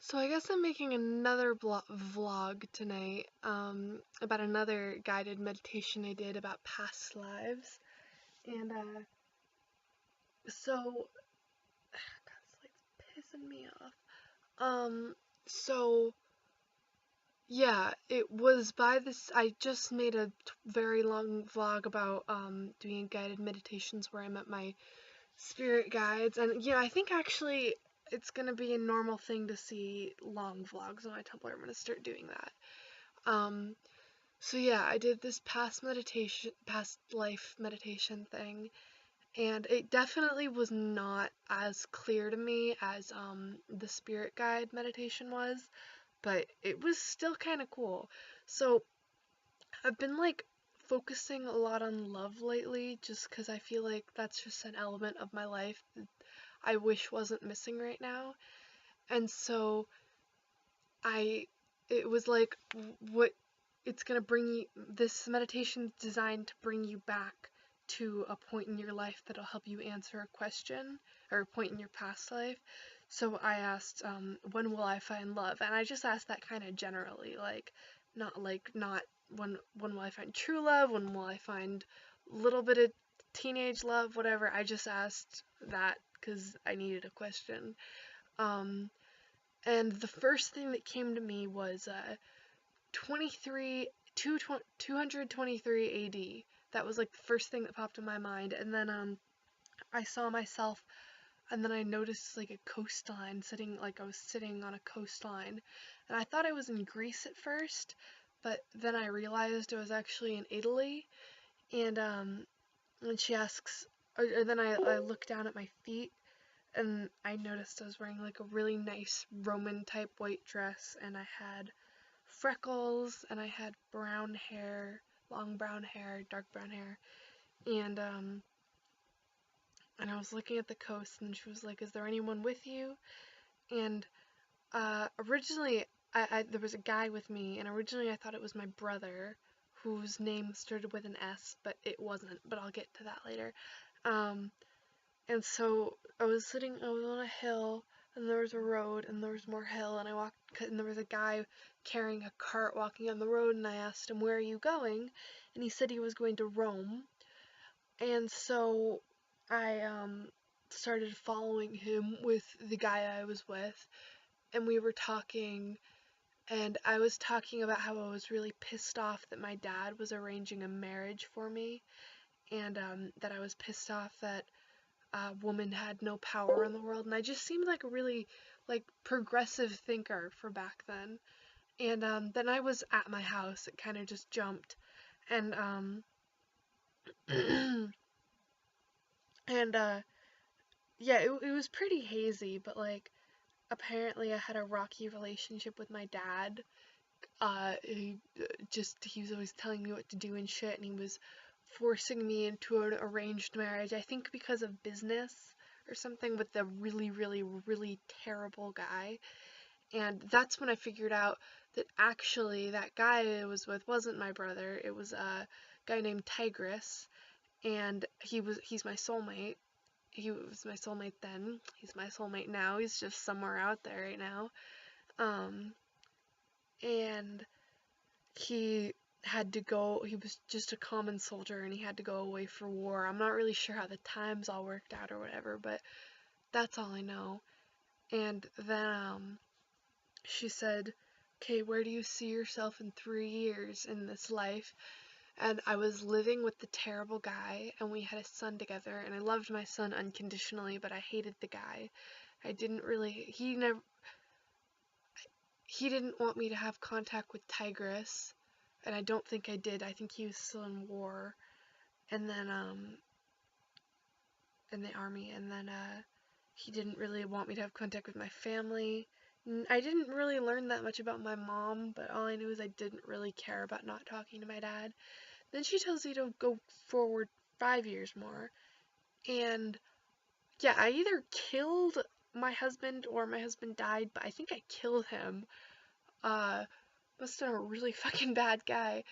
So I guess I'm making another vlog tonight, about another guided meditation I did about past lives. And so God, this light's pissing me off. So yeah, it was by this. I just made a very long vlog about doing guided meditations where I met my spirit guides, and yeah, I think actually it's gonna be a normal thing to see long vlogs on my Tumblr. I'm gonna start doing that. Um, so yeah, I did this past life meditation thing, and it definitely was not as clear to me as the spirit guide meditation was, but it was still kind of cool. So I've been like focusing a lot on love lately, just because I feel like that's just an element of my life that I wish wasn't missing right now. And so I it was like what it's going to bring you, this meditation designed to bring you back to a point in your life that'll help you answer a question, or a point in your past life. So I asked, when will I find love? And I just asked that kind of generally, not when will I find true love, when will I find a little bit of teenage love, whatever. I just asked that because I needed a question. Um, and the first thing that came to me was 23 223 AD. That was like the first thing that popped in my mind. And then I saw myself, and then I noticed like a coastline, sitting like I was sitting on a coastline. And I thought I was in Greece at first, but then I realized it was actually in Italy. And when she asks, or then I look down at my feet, and I noticed I was wearing like a really nice Roman type white dress, and I had freckles, and I had brown hair, long brown hair, dark brown hair, and and I was looking at the coast, and she was like, "Is there anyone with you?" And originally, there was a guy with me, and originally I thought it was my brother, whose name started with an S, but it wasn't. But I'll get to that later. Um, And so I was on a hill, and there was a road, and there was more hill, and I walked, and there was a guy carrying a cart walking on the road, and I asked him, "Where are you going?" And he said he was going to Rome. And so I started following him with the guy I was with, and we were talking, and I was talking about how I was really pissed off that my dad was arranging a marriage for me, and that I was pissed off that woman had no power in the world, and I just seemed like a really like progressive thinker for back then. And then I was at my house. It kind of just jumped, and and yeah, it was pretty hazy, but like apparently I had a rocky relationship with my dad. He was always telling me what to do and shit, and he was forcing me into an arranged marriage. I think because of business or something with a really, really, really terrible guy. And that's when I figured out that actually that guy I was with wasn't my brother. It was a guy named Tigris, and he's my soulmate. He was my soulmate then. He's my soulmate now. He's just somewhere out there right now. Um, and he he was just a common soldier, and he had to go away for war. I'm not really sure how the times all worked out or whatever, but that's all I know. And then she said, "Okay, where do you see yourself in 3 years in this life?" And I was living with the terrible guy, and we had a son together, and I loved my son unconditionally, but I hated the guy. I didn't really, he didn't want me to have contact with Tigris, and I don't think I did. I think he was still in war, and then in the army, and then he didn't really want me to have contact with my family. I didn't really learn that much about my mom, but all I knew is I didn't really care about not talking to my dad. Then she tells you to go forward 5 years more, and yeah, I either killed my husband or my husband died, but I think I killed him. Uh, Must have been a really fucking bad guy,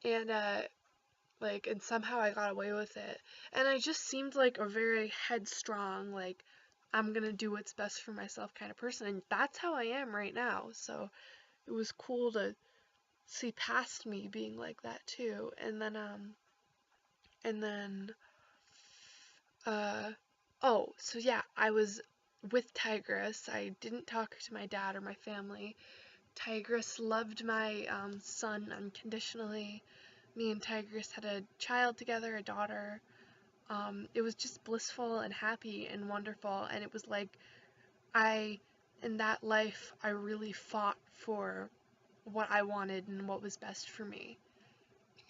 and and somehow I got away with it. And I just seemed like a very headstrong, like I'm gonna do what's best for myself kind of person, and that's how I am right now. So it was cool to see past me being like that too. And then uh oh, so yeah, I was with Tigress. I didn't talk to my dad or my family. Tigress loved my son unconditionally. Me and Tigress had a child together, a daughter. It was just blissful and happy and wonderful, and it was like I, in that life, I really fought for what I wanted and what was best for me,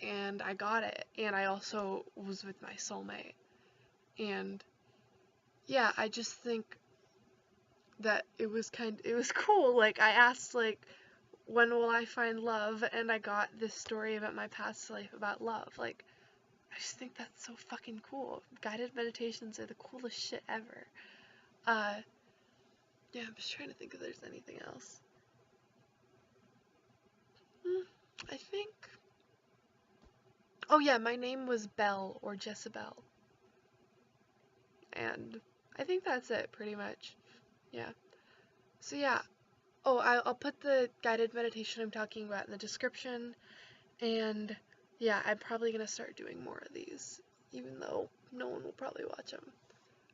and I got it. And I also was with my soulmate, and yeah, I just think that it was cool. Like I asked like when will I find love, and I got this story about my past life about love. Like I just think that's so fucking cool. Guided meditations are the coolest shit ever. Uh yeah, I'm just trying to think if there's anything else. Hmm, I think oh yeah, my name was Belle or Jezebel. And I think that's it pretty much. Yeah. So yeah. Oh, I'll put the guided meditation I'm talking about in the description. And yeah, I'm probably gonna start doing more of these, even though no one will probably watch them.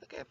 Okay.